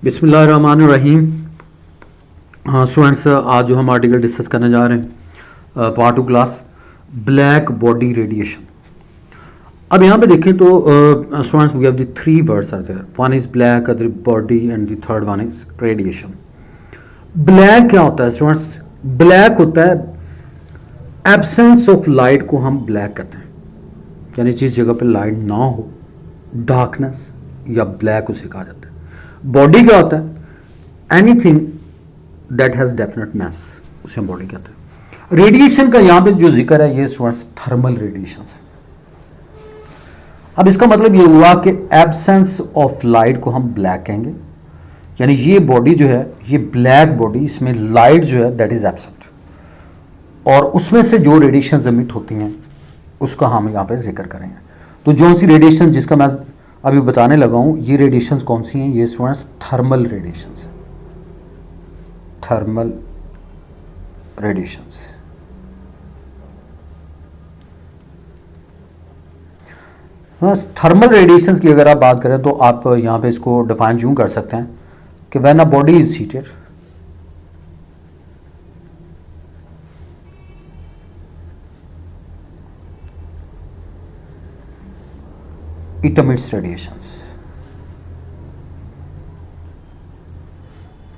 बिस्मिल्लाहिर्रहमानिर्रहीम। स्टूडेंट्स, आज जो हम आर्टिकल डिस्कस करने जा रहे हैं part 2 class black body radiation. अब यहाँ पे देखें तो students we have the three words are there, one is black, other body and the third one is radiation. Black क्या होता है स्टूडेंट्स? ब्लैक होता है एब्सेंस ऑफ लाइट को हम ब्लैक कहते हैं, यानी जिस जगह पे लाइट ना हो, डार्कनेस या ब्लैक उसे कहा जाता है। बॉडी क्या होता है? एनीथिंग दैट हैज डेफिनेट मास, उसे हम बॉडी कहते हैं। रेडिएशन का यहां पे जो जिक्र है ये स्टूडेंट्स थर्मल रेडिएशन है। अब इसका मतलब ये हुआ कि एब्सेंस ऑफ लाइट को हम ब्लैक कहेंगे, यानी ये बॉडी जो है ये ब्लैक बॉडी, इसमें लाइट जो है दैट इज एब्सेंट, और उसमें से जो रेडिएशन एमिट होती हैं उसका हम यहाँ पे जिक्र करेंगे। तो जो सी रेडिएशन जिसका मैं अभी बताने लगा हूं, ये रेडिएशंस कौन सी हैं? ये स्टूडेंट्स थर्मल रेडिएशंस हैं। Thermal radiations. थर्मल रेडिएशंस की अगर आप बात करें तो आप यहां पे इसको डिफाइन यूं कर सकते हैं कि when a body is heated, it emits radiations.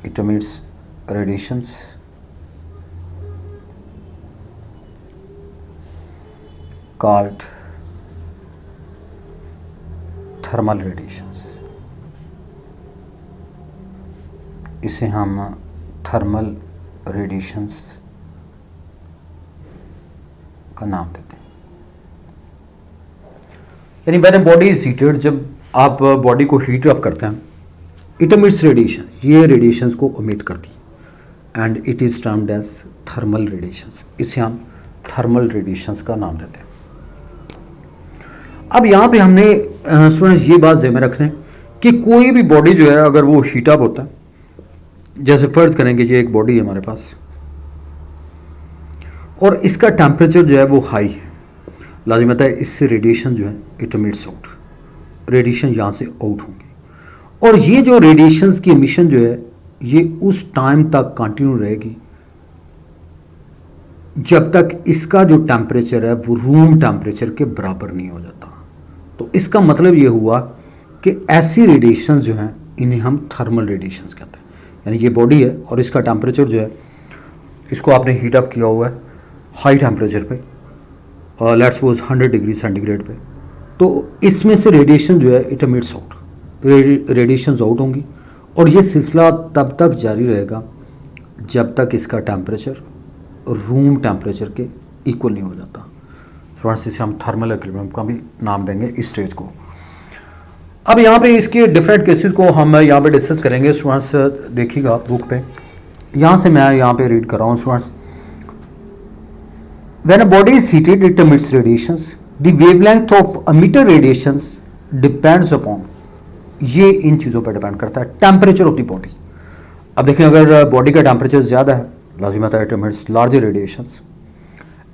It emits radiations called thermal radiations. इसे हम थर्मल रेडिएशंस का नाम देते हैं। यानी when a body is heated, जब आप बॉडी को हीट अप करते हैं, इट एमिट्स रेडिएशन, ये रेडिएशंस को एमिट करती है and it is termed as thermal radiations. इसे हम थर्मल रेडिएशंस का नाम देते हैं। अब यहाँ पे हमने स्टूडेंट्स ये बात ज़हन में रखना है कि कोई भी बॉडी जो है अगर वो हीट अप होता है, जैसे फर्ज करेंगे ये एक बॉडी है हमारे पास और इसका टेम्परेचर जो है वो हाई है, लाजिमत है इससे रेडिएशन जो है इट एमिट्स आउट, रेडिएशन यहाँ से आउट होंगी, और ये जो रेडिएशंस की एमिशन जो है ये उस टाइम तक कंटिन्यू रहेगी जब तक इसका जो टेम्परेचर है वो रूम टेम्परेचर के बराबर नहीं हो जाता। तो इसका मतलब ये हुआ कि ऐसी रेडिएशंस जो हैं इन्हें हम थर्मल रेडिएशंस कहते हैं। यानी ये बॉडी है और इसका टेम्परेचर जो है, इसको आपने हीट अप किया हुआ है हाई टेम्परेचर पे, लेट्स सपोज 100 डिग्री सेंटीग्रेड पे, तो इसमें से रेडिएशन जो है it emits out, radiations out होंगी, और ये सिलसिला तब तक जारी रहेगा जब तक इसका टेम्परेचर रूम टेम्परेचर के इक्वल नहीं हो जाता। स्टूडेंट्स, इसे हम थर्मल इक्विलिब्रियम का भी नाम देंगे इस स्टेज को। अब यहाँ पे इसके डिफरेंट केसेस को हम यहाँ पे डिस्कस करेंगे। स्टूडेंट्स देखिएगा बुक पे, यहाँ से मैं यहाँ पे रीड कर रहा हूँ। Students, when a body is heated it emits radiations, the wavelength of emitter radiations depends upon, ये इन चीज़ों पर डिपेंड करता है, टेम्परेचर ऑफ द बॉडी। अब देखें अगर बॉडी का टेम्परेचर ज़्यादा है, लाजिमत है it emits larger radiations.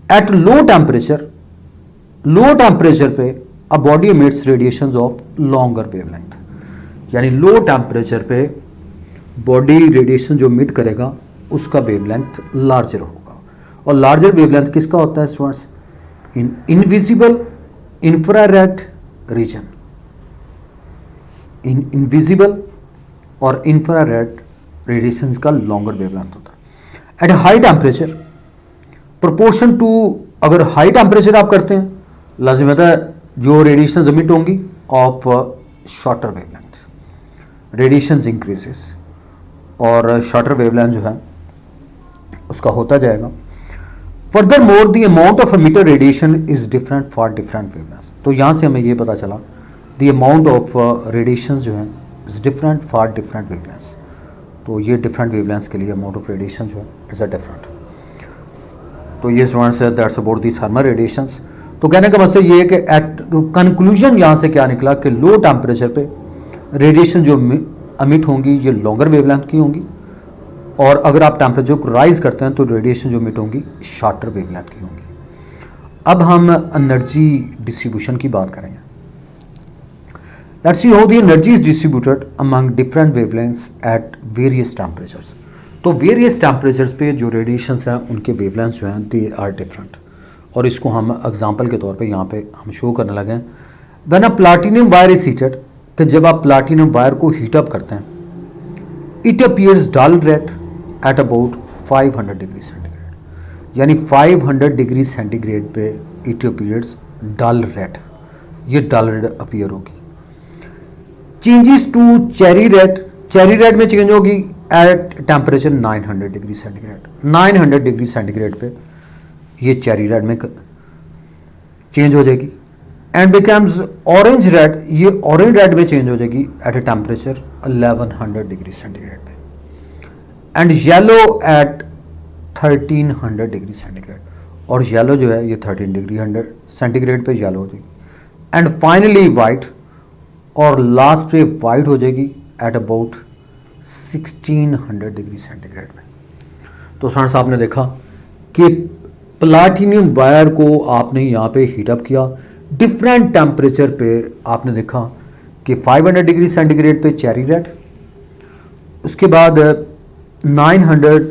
At low temperature पे a body emits radiations of longer wavelength, यानी लो टेम्परेचर पे बॉडी रेडिएशन जो एमिट करेगा उसका वेवलेंथ लार्जर होगा। और लार्जर वेवलेंथ किसका होता है students? In invisible infrared region, in invisible और इंफ्रारेड रेडिएशंस का लॉन्गर वेवलेंथ होता है। At high temperature proportion to, अगर हाई टेम्परेचर आप करते हैं, लाजिमत है जो रेडिएशन एमिट होंगी of shorter wavelength, radiations increases, और शॉर्टर वेवलेंथ जो है उसका होता जाएगा। Furthermore, the amount of emitter radiation is different for different wavelengths. तो यहाँ से हमें ये पता चला the amount of radiations जो है is different for different wavelengths. तो ये different wavelengths के लिए amount of radiation जो है is a different. तो ये students that's about the thermal radiations. तो कहने का मतलब ये है कि at conclusion यहाँ से क्या निकला कि लो टेम्परेचर पे रेडिएशन जो एमिट होंगी ये लॉन्गर वेवलेंथ की होंगी, और अगर आप टेम्परेचर को राइज करते हैं तो रेडिएशन जो एमिट होंगी शॉर्टर वेवलेंथ की होंगी। अब हम एनर्जी डिस्ट्रीब्यूशन की बात करेंगे। Let's see how the energy is distributed among different wavelengths at various temperatures. तो वेरियस टेम्परेचर्स पे जो रेडिएशंस हैं उनके वेवलेंथ्स जो हैं दे आर डिफरेंट, और इसको हम एग्जांपल के तौर पे यहाँ पे हम शो करने लगे हैं। When a platinum wire is heated, कि जब आप प्लाटिनम वायर को हीटअप करते हैं, it appears dull red at about 500 degree centigrade, यानी 500 डिग्री सेंटीग्रेड पे इट अपीयर्स डल रेड, ये डल रेड अपीयर होगी। Changes to cherry red, cherry red में चेंज होगी at temperature 900 degree centigrade, 900 degree centigrade पे ये चेरी रेड में change हो जाएगी। एंड बिकम्स ऑरेंज रेड, ये ऑरेंज रेड में चेंज हो जाएगी at a temperature 1100 degree centigrade पे। And yellow at 1300 degree centigrade, और येलो जो है ये 13 डिग्री 100 सेंटीग्रेड पे येलो हो जाएगी। एंड फाइनली वाइट, और लास्ट पे वाइट हो जाएगी एट अबाउट 1600 डिग्री सेंटीग्रेड में। तो फ्रेंड्स आपने देखा कि प्लाटिनम वायर को आपने यहाँ पे हीटअप किया डिफरेंट टेम्परेचर पे, आपने देखा कि 500 डिग्री सेंटीग्रेड पे चेरी रेड, उसके बाद 900,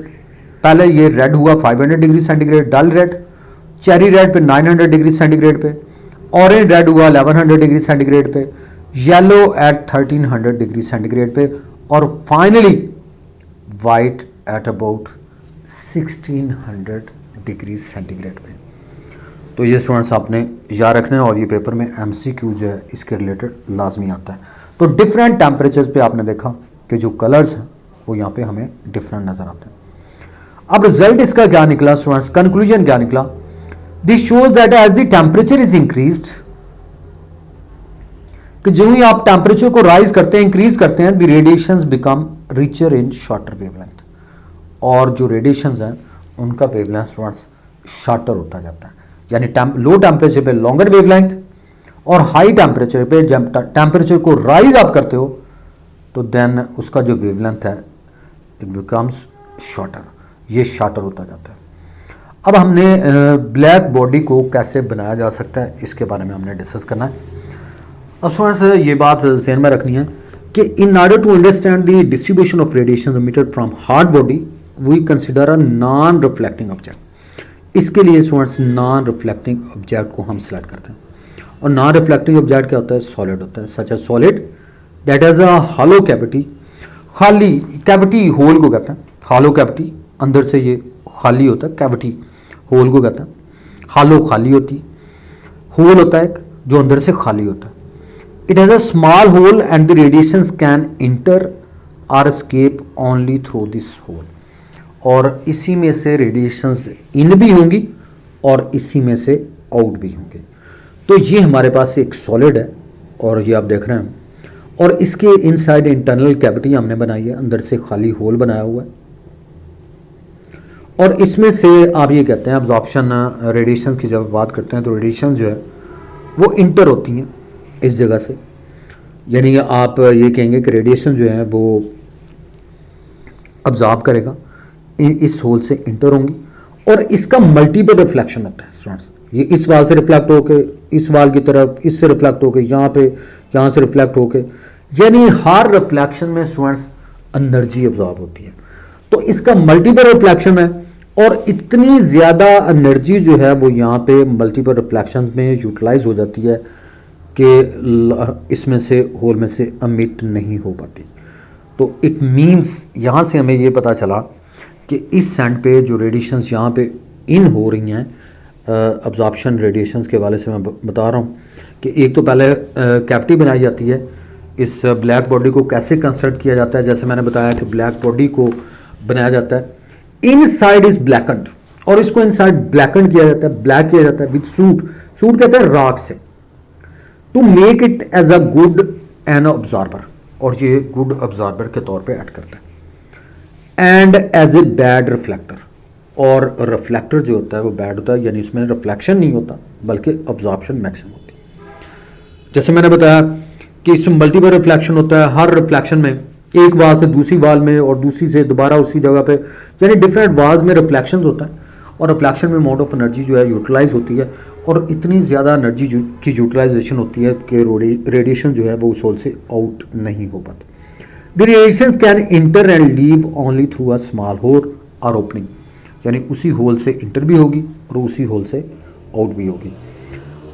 पहले ये रेड हुआ 500 डिग्री सेंटीग्रेड डल रेड, चेरी रेड पे 900 डिग्री सेंटीग्रेड पे, ऑरेंज रेड हुआ 1100 डिग्री सेंटीग्रेड पे, येलो एट 1300 डिग्री सेंटीग्रेड पे, और finally white at about 1600 degree centigrade पे। तो ये स्टूडेंट्स आपने याद रखना है, और ये पेपर में एमसीक्यू जो है इसके रिलेटेड लाजमी आता है। तो डिफरेंट टेम्परेचर्स पे आपने देखा कि जो कलर्स हैं वो यहाँ पे हमें डिफरेंट नजर आते हैं। अब रिजल्ट इसका क्या निकला स्टूडेंट्स, कंक्लूजन क्या निकला? This shows that as the temperature is increased, कि जो ही आप टेम्परेचर को राइज करते हैं, इंक्रीज करते हैं, the radiations become richer in shorter wavelength, और जो रेडिएशंस हैं उनका वेवलेंथ स्टूडेंट्स शॉर्टर होता जाता है। यानी लो टेम्परेचर पे लॉन्गर वेवलेंथ, और हाई टेम्परेचर पे जब टेम्परेचर को राइज आप करते हो तो देन उसका जो वेवलेंथ है इट बिकम्स शॉर्टर, ये शॉर्टर होता जाता है। अब हमने ब्लैक बॉडी को कैसे बनाया जा सकता है इसके बारे में हमने डिस्कस करना है। अब थोड़ा सा ये बात ध्यान में रखनी है कि in order to understand the distribution of radiation emitted from hard body we consider a non reflecting object. इसके लिए स्टूडेंट्स नॉन रिफ्लेक्टिंग ऑब्जेक्ट को हम सिलेक्ट करते हैं, और नॉन रिफ्लेक्टिंग ऑब्जेक्ट क्या होता है? सॉलिड होता है, such as solid that is a hollow cavity, खाली कैविटी होल को कहते हैं, हॉलो कैविटी, अंदर से ये खाली होता है, कैविटी होल को कहते हैं। हॉलो खाली होती, होल होता है एक जो अंदर से खाली होता है। It has a small hole and the radiations can enter or escape only through this hole, और इसी में से रेडिएशंस इन भी होंगी और इसी में से आउट भी होंगे। तो ये हमारे पास एक सॉलिड है, और ये आप देख रहे हैं, और इसके इनसाइड इंटरनल कैविटी हमने बनाई है, अंदर से खाली होल बनाया हुआ है, और इसमें से आप ये कहते हैं अब्जॉर्प्शन रेडिएशंस की जब बात करते हैं तो रेडिएशन जो है वो इंटर होती हैं इस जगह से, यानी आप ये कहेंगे कि रेडिएशन जो है वो अब्जॉर्ब करेगा, इस होल से इंटर होंगी, और इसका मल्टीपल रिफ्लेक्शन होता है स्टूडेंट्स। ये इस वाल से रिफ्लेक्ट होके इस वाल की तरफ, इससे रिफ्लेक्ट होके यहाँ पे, यहाँ से रिफ्लेक्ट होके, यानी हर रिफ्लेक्शन में स्टूडेंट्स एनर्जी अब्जॉर्ब होती है। तो इसका मल्टीपल रिफ्लेक्शन है, और इतनी ज़्यादा एनर्जी जो है वो यहाँ पे मल्टीपल रिफ्लेक्शन में यूटिलाइज हो जाती है कि इसमें से होल में से अमिट नहीं हो पाती। तो इट मीन्स यहाँ से हमें ये पता चला कि इस सैंड पे जो रेडिएशंस यहाँ पे इन हो रही हैं, अब्जॉर्प्शन रेडिएशंस के वाले से मैं बता रहा हूँ कि एक तो पहले कैविटी बनाई जाती है। इस ब्लैक बॉडी को कैसे कंस्ट्रक्ट किया जाता है, जैसे मैंने बताया कि ब्लैक बॉडी को बनाया जाता है, इनसाइड इज ब्लैकन्ड, और इसको इनसाइड ब्लैकन्ड किया जाता है, ब्लैक किया जाता है विद सूट, सूट कहते हैं राख से, to make it as a good an absorber, और ये गुड ऑब्जॉर्बर के तौर पे ऐड करता है, and as a bad reflector, और रिफ्लेक्टर जो होता है वो बैड होता है, यानी इसमें रिफ्लेक्शन नहीं होता बल्कि ऑब्जॉर्प्शन मैक्सिमम होती है। जैसे मैंने बताया कि इसमें मल्टीपल रिफ्लेक्शन होता है, हर रिफ्लेक्शन में एक वाल से दूसरी वाल में और दूसरी से दोबारा उसी जगह पे, यानी डिफरेंट वाल्स में रिफ्लेक्शन होता है, और रिफ्लेक्शन में अमाउंट ऑफ एनर्जी जो है यूटिलाइज होती है, और इतनी ज़्यादा एनर्जी की यूटिलाइजेशन होती है कि रेडिएशन जो है वो उस होल से आउट नहीं हो पाती। The radiations can enter and leave only through a small hole और ओपनिंग, यानी उसी होल से इंटर भी होगी और उसी होल से आउट भी होगी।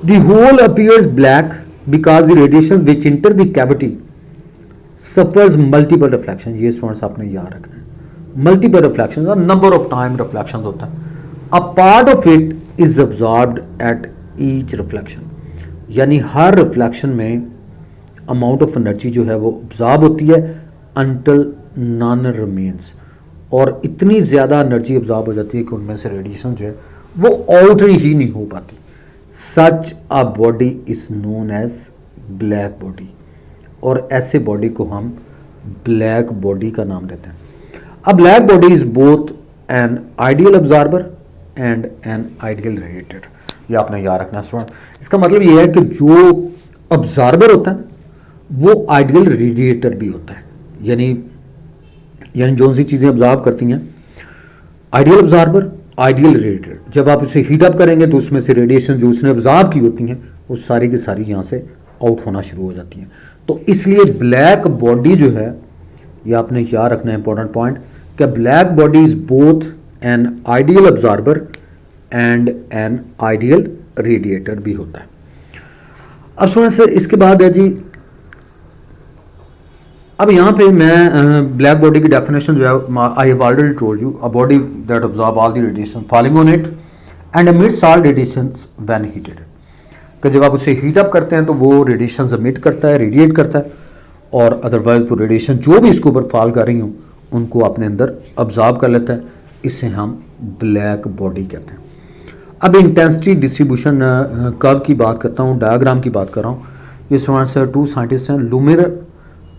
The hole appears black because the radiation which enter the cavity suffers multiple reflection. ये स्टूडेंट्स आपने याद रखना है, multiple reflection, number of time reflection होता है। A part of it is absorbed at each reflection, यानी हर रिफ्लेक्शन में अमाउंट ऑफ एनर्जी जो है वो ऑब्जॉर्ब होती है अंटिल नॉन रिमेन्स, और इतनी ज़्यादा एनर्जी ऑब्जॉर्ब हो जाती है कि उनमें से रेडिएशन जो है वो आउट ही नहीं हो पाती। Such a body is known as black body, और ऐसे बॉडी को हम ब्लैक बॉडी का नाम देते हैं। अ black body is both an ideal absorber and an ideal radiator. ये आपने याद रखना है स्टूडेंट। इसका मतलब ये है कि जो ऑब्जॉर्बर होता है वो आइडियल रेडिएटर भी होता है, यानी जो सी चीज़ें ऑब्जॉर्व करती हैं, आइडियल ऑब्जॉर्बर, आइडियल रेडिएटर। जब आप उसे हीट अप करेंगे तो उसमें से रेडिएशन जो उसने ऑब्जॉर्व की होती हैं वो सारी की सारी यहाँ से आउट होना शुरू हो जाती हैं। तो इसलिए ब्लैक बॉडी जो है, ये आपने याद रखना है इंपॉर्टेंट पॉइंट, कि black body is both an ideal absorber and an ideal radiator भी होता है। अब स्टूडेंट्स इसके बाद है जी, अब यहाँ पे मैं ब्लैक बॉडी की डेफिनेशन जो है, I have already told you, a body that absorb all the radiation falling on it and emits all radiations when heated, कि जब आप उसे हीट अप करते हैं तो वो रेडिएशंस एमिट करता है, रेडिएट करता है, और अदरवाइज वो रेडिएशन जो भी इसके ऊपर फॉल कर रही हूँ उनको अपने अंदर ऑब्जॉर्ब कर लेता है। इसे हम ब्लैक बॉडी कहते हैं। अब इंटेंसिटी डिस्ट्रीब्यूशन कर्व की बात करता हूँ, डायग्राम की बात कर रहा हूँ। ये स्टूडेंट्स टू साइंटिस्ट हैं,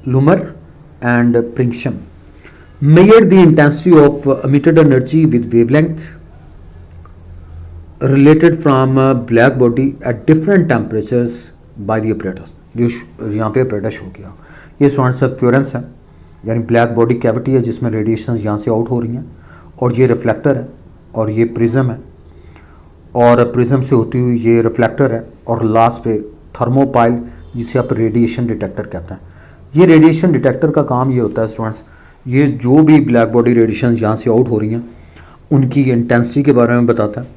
लूमर and प्रिंगशम, measured the intensity of emitted energy with wavelength related from black body at different temperatures by the apparatus। जो यहाँ पे apparatus शो किया, ये स्टूडेंट्स फ्लोरेंस है, यानी ब्लैक बॉडी कैविटी है जिसमें रेडिएशन यहाँ से आउट हो रही हैं, और ये रिफ्लेक्टर है, और ये प्रिज्म है, और प्रिज्म से होती हुई ये रिफ्लेक्टर है, और लास्ट पे थर्मोपाइल जिसे आप रेडिएशन डिटेक्टर कहते हैं। ये रेडिएशन डिटेक्टर का काम ये होता है स्टूडेंट्स, ये जो भी ब्लैक बॉडी रेडिएशन यहाँ से आउट हो रही हैं उनकी इंटेंसिटी के बारे में बताता है,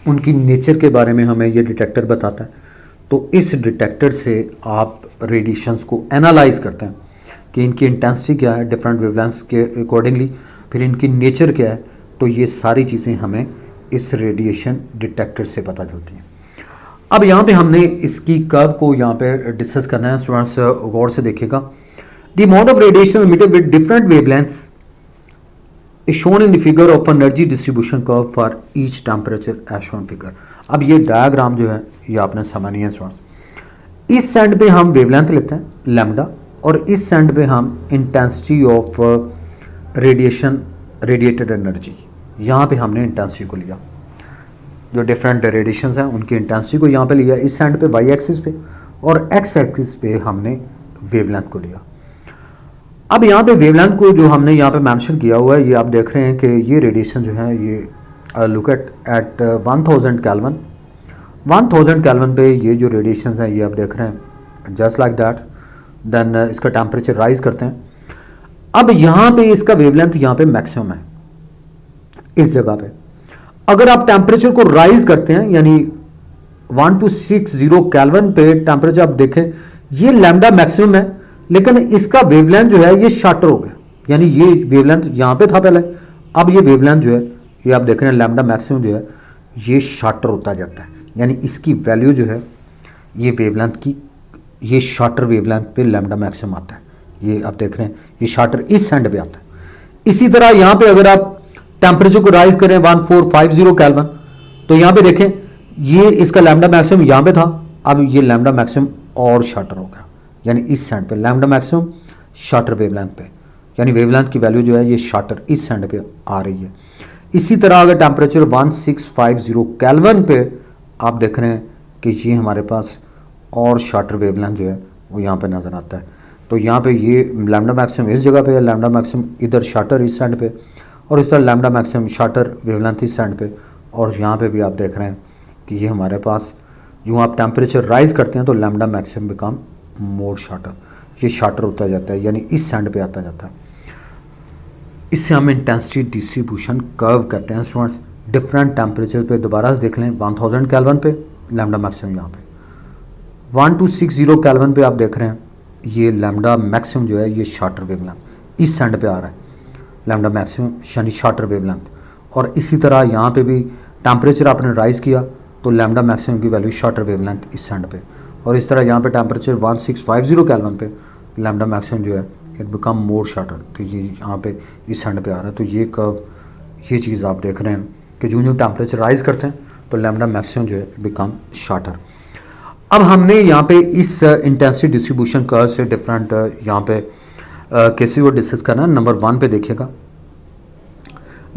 उनकी नेचर के बारे में हमें ये डिटेक्टर बताता है। तो इस डिटेक्टर से आप रेडिएशंस को एनालाइज करते हैं कि इनकी इंटेंसिटी क्या है डिफरेंट वेवलेंथ्स के अकॉर्डिंगली, फिर इनकी नेचर क्या है। तो ये सारी चीज़ें हमें इस रेडिएशन डिटेक्टर से पता चलती हैं। अब यहाँ पे हमने इसकी कर्व को यहाँ पे डिस्कस करना है स्टूडेंट्स, गौर से देखिएगा। The amount of radiation emitted with different wavelengths is shown in the figure of energy distribution curve for each temperature as shown figure। अब ये डायग्राम जो है ये आपने समझनी है स्टूडेंट्स। इस एंड पे हम वेवलेंथ लेते हैं लैम्डा, और इस एंड पे हम intensity of radiation radiated energy, यहाँ पे हमने इंटेंसिटी को लिया, जो डिफरेंट रेडिएशंस हैं उनकी इंटेंसिटी को यहाँ पे लिया इस एंड पे वाई एक्सिस पे, और एक्स एक्सिस पे हमने वेवलेंथ को लिया। अब यहाँ पे वेवलेंथ को जो हमने यहाँ पे मेंशन किया हुआ है, ये आप देख रहे हैं कि ये रेडिएशन जो है ये लुक एट 1000 केल्विन, 1000 केल्विन पे ये जो रेडिएशन है ये आप देख रहे हैं जस्ट लाइक दैट। देन इसका टेम्परेचर राइज करते हैं। अब यहाँ पे इसका वेवलेंथ यहाँ पे मैक्सिमम है इस जगह पे। अगर आप टेम्परेचर को राइज करते हैं यानी 1260 केल्विन पे टेम्परेचर आप देखें, ये लैम्डा मैक्सिमम है, लेकिन इसका वेवलेंथ जो है ये शॉर्टर हो गया, यानी ये वेवलेंथ यहाँ पे था पहले, अब ये वेवलेंथ जो है ये आप देख रहे हैं लैम्डा मैक्सिमम जो है ये शॉर्टर होता जाता है, यानी इसकी वैल्यू जो है ये वेवलेंथ की, ये शॉर्टर वेवलेंथ पे लैम्डा मैक्सिमम आता है। ये आप देख रहे हैं ये शॉर्टर इस एंड पे आता है। इसी तरह यहाँ पे अगर आप टेम्परेचर को राइज करें 1450 केल्विन, तो यहाँ पे देखें ये इसका लैम्डा मैक्सिमम यहाँ पे था, अब ये लैम्डा मैक्सिमम और शॉर्टर हो गया, यानी इस सेंड पे लैम्डा मैक्सिमम शॉर्टर वेवलेंथ पे, यानी वेवलेंथ की वैल्यू जो है ये शॉर्टर इस सेंड पे आ रही है। इसी तरह अगर टेम्परेचर 1650 केल्विन पे आप देख रहे हैं कि ये हमारे पास और शॉर्टर वेवलेंथ जो है वो यहाँ पे नज़र आता है। तो यहाँ पे ये लैम्डा मैक्सिमम इस जगह पे है, लैम्डा मैक्सिमम इधर शॉर्टर इस सेंड पे, और इस तरह लैम्डा मैक्सिमम शॉर्टर वेवलेंथ इस सेंड पे, और यहाँ पे भी आप देख रहे हैं कि ये हमारे पास यूँ आप टेम्परेचर राइज करते हैं तो lambda maximum become more shorter, ये शार्टर होता जाता है, यानी इस एंड पे आता जाता है। इससे हम इंटेंसिटी डिस्ट्रीब्यूशन कर्व कहते हैं स्टूडेंट्स। डिफरेंट टेम्परेचर पे दोबारा से देख लें, 1000 केल्विन पे लैम्डा मैक्सिमम, यहाँ पे 1260 केल्विन पे आप देख रहे हैं ये लैम्डा मैक्सिमम जो है ये शार्टर वेवलेंथ इस एंड पे आ रहा है, लैम्डा मैक्सिमम यानी शार्टर वेवलेंथ। और इसी तरह यहाँ पे भी टेम्परेचर आपने राइज किया तो लैम्डा मैक्सिमम की वैल्यू शार्टर वेवलेंथ इस एंड पे, और इस तरह यहाँ पे टेम्परेचर 1650 केल्विन पे लैम्डा मैक्सिमम जो है इट बिकम मोर शार्टर, तो ये यहाँ पे इस एंड पे आ रहा है। तो ये कर्व, ये चीज़ आप देख रहे हैं कि जो जो टेम्परेचर राइज करते हैं तो लैम्डा मैक्सिमम जो है बिकम शार्टर। अब हमने यहाँ पे इस इंटेंसिटी डिस्ट्रीब्यूशन कर्व से डिफरेंट यहाँ पे केसेस को डिस्कस करना है। नंबर 1 पे देखिएगा,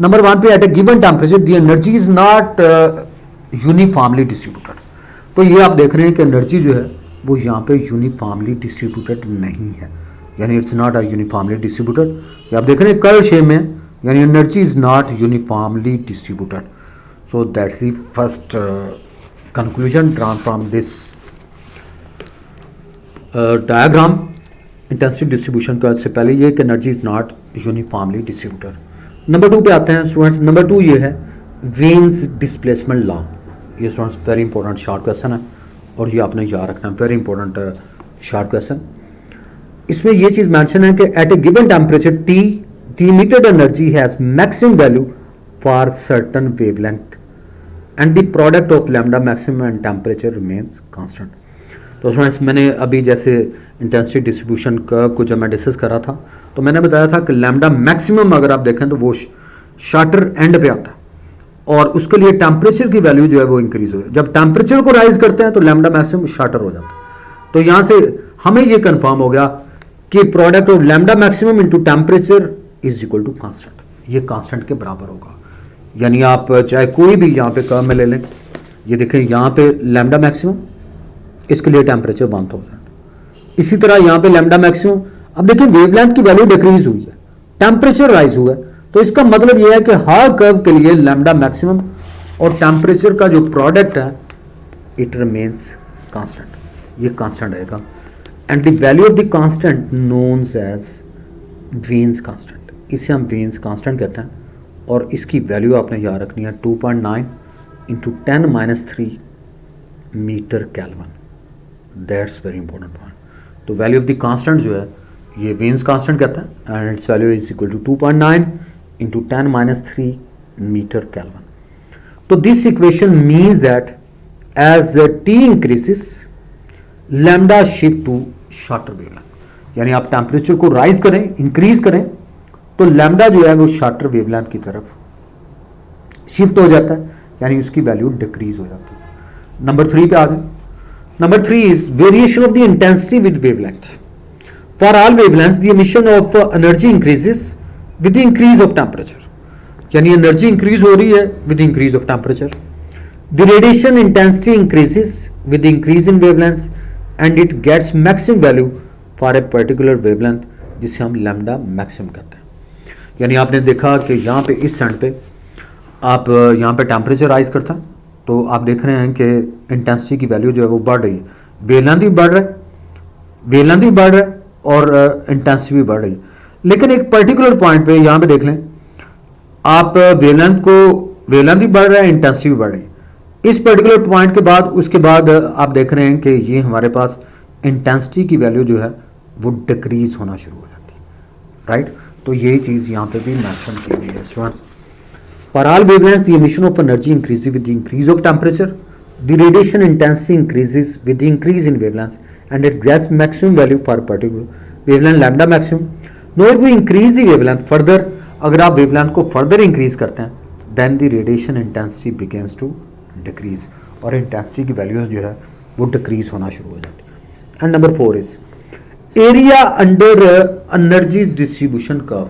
नंबर 1 पे at a given temperature the energy is not uniformly distributed. तो ये आप देख रहे हैं कि एनर्जी जो है वो यहाँ पे यूनिफॉर्मली डिस्ट्रीब्यूटेड नहीं है, यानी it's not a uniformly distributed. ये आप देख रहे हैं कर्व शेप में, यानी energy is not uniformly distributed. So that's the first conclusion drawn from this diagram. Intensity distribution curve से पहले ये कि energy is not uniformly distributed. Number 2 पे आते हैं स्टूडेंट्स। नंबर 2 ये है वेन्स डिस्प्लेसमेंट लॉ। ये students very important short question है और ये आपने याद रखना, वेरी इंपॉर्टेंट शॉर्ट क्वेश्चन। इसमें ये चीज मेंशन है कि at a given temperature T the emitted energy has maximum value for certain wavelength and the product of lambda maximum and temperature remains constant. तो स्टूडेंट्स मैंने अभी जैसे इंटेंसिटी डिस्ट्रीब्यूशन कर्व को जब मैं डिस्कस कर रहा था तो मैंने बताया था कि लैम्डा मैक्सिमम अगर आप देखें तो वो शार्टर एंड पे आता है और उसके लिए टेम्परेचर की वैल्यू जो है वो इंक्रीज हो जाए। जब टेम्परेचर को राइज करते हैं तो लैम्डा मैक्सिमम शार्टर हो जाता है। तो यहां से हमें ये कंफर्म हो गया कि product of lambda maximum into temperature is equal to constant, ये कांस्टेंट के बराबर होगा। यानी आप चाहे कोई भी यहाँ पे कर्व में ले लें, ये देखें यहाँ पे लैम्डा मैक्सिमम, इसके लिए टेम्परेचर 1000, इसी तरह यहाँ पे लैम्डा मैक्सिमम। अब देखिए वेवलेंथ की वैल्यू डिक्रीज हुई है, टेम्परेचर राइज हुआ है, तो इसका मतलब यह है कि हर कर्व के लिए लैम्डा मैक्सिमम और टेम्परेचर का जो प्रोडक्ट है इट रिमेन्स कांस्टेंट, ये कांस्टेंट रहेगा। And the value of the constant knowns as Wien's constant, इसे हम वेन्स कांस्टेंट कहते हैं और इसकी वैल्यू आपने याद रखनी है 2.9 into 10⁻³ metre kelvin. That's very important point. तो वैल्यू ऑफ द कांस्टेंट जो है ये वेन्स कांस्टेंट कहते हैं and its value is equal to 2.9 into 10⁻³ metre kelvin. तो this equation means that as T increases lambda shift to shorter wavelength, यानी आप temperature को राइज करें, इंक्रीज करें तो लैम्डा जो है वो शार्टर वेवलेंथ की तरफ शिफ्ट हो जाता है, यानी उसकी वैल्यू डिक्रीज हो जाती है। नंबर 3 पे आ गए। Number 3 is variation of the intensity with wavelength. For all wavelengths the emission of energy increases with the increase of temperature, यानी एनर्जी इंक्रीज हो रही है with increase of temperature. The radiation intensity increases with increase in wavelength and it gets maximum value for a particular wavelength, जिसे हम lambda maximum कहते हैं। यानी आपने देखा कि यहाँ पे इस एंड पे आप यहाँ पे टेम्परेचर राइज करता है तो आप देख रहे हैं कि इंटेंसिटी की वैल्यू जो है वो बढ़ रही है, वेवलेंथ भी बढ़ रहा है, वेवलेंथ भी बढ़ रहा है और इंटेंसिटी भी बढ़ रही है। लेकिन एक पर्टिकुलर पॉइंट पे यहाँ पे देख लें आप वेवलेंथ भी बढ़ रहा है, इंटेंसिटी भी बढ़ रही है। इस पर्टिकुलर पॉइंट के बाद उसके बाद आप देख रहे हैं कि ये हमारे पास इंटेंसिटी की वैल्यू जो है वो डिक्रीज होना शुरू हो जाती है, राइट। तो यही चीज़ यहाँ पे भी मेंशन की गई है students. For all wavelengths the emission of energy increases with the increase of temperature, the radiation intensity increases with the increase in wavelength and its gets maximum value for particular wavelength lambda maximum. No if we increase the wavelength further, अगर आप wavelength को further increase करते हैं then the radiation intensity begins to decrease और intensity की values जो है वो डिक्रीज होना शुरू हो जाती है। And number 4 is area under energy distribution curve,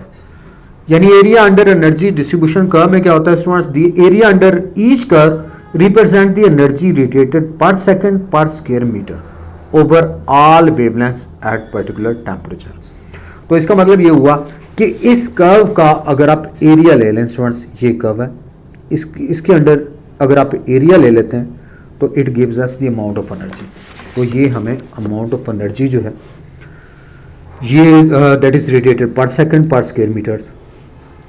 यानी area under energy distribution curve में क्या होता है students, the area under each curve represent the energy radiated per second per square metre over all wavelengths at particular temperature. तो इसका मतलब ये हुआ कि इस कर्व का अगर आप एरिया ले लें स्टूडेंट्स, ये कर्व है, इसके अंडर अगर आप एरिया ले लेते हैं तो it gives us the amount of energy. तो ये हमें अमाउंट ऑफ एनर्जी जो है ये that is radiated per second per square metre,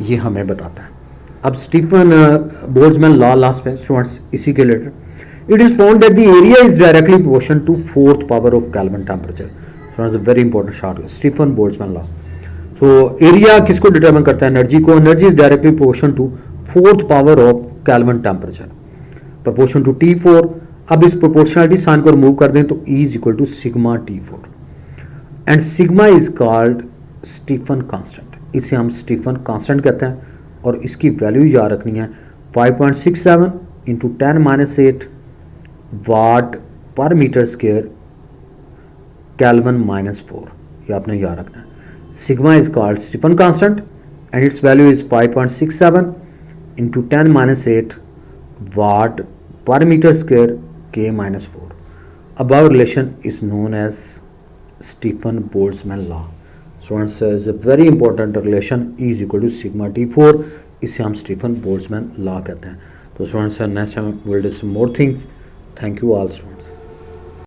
ये हमें बताता है। अब स्टीफन बोल्ट्जमैन लॉ लास्ट पे स्टूडेंट्स इसी के related, it is found that the area is directly proportion to fourth power of Kelvin temperature. Students very important short, Stefan Boltzmann law. तो area किसको डिटरमिन करता है? एनर्जी को। Energy is directly proportion to fourth power of Kelvin temperature proportion to T4। अब इस proportionality sign को remove कर दें तो E is equal to sigma T4 and sigma is called Stefan constant. इसे हम स्टीफन कांस्टेंट कहते हैं और इसकी वैल्यू याद रखनी है 5.67 इंटू 10⁻8 वाट पर मीटर स्क्वायर केल्विन -4, ये आपने याद रखना है। Sigma is called Stefan constant and its value is 5.67 into 10⁻8 watt per meter square K-4. Above relation is known as Stephen Boltzmann law. So answer is a very important relation, E is equal to sigma T4, इसे हम Stephen Boltzmann law कहते हैं। तो students next time will do some more things. Thank you all students.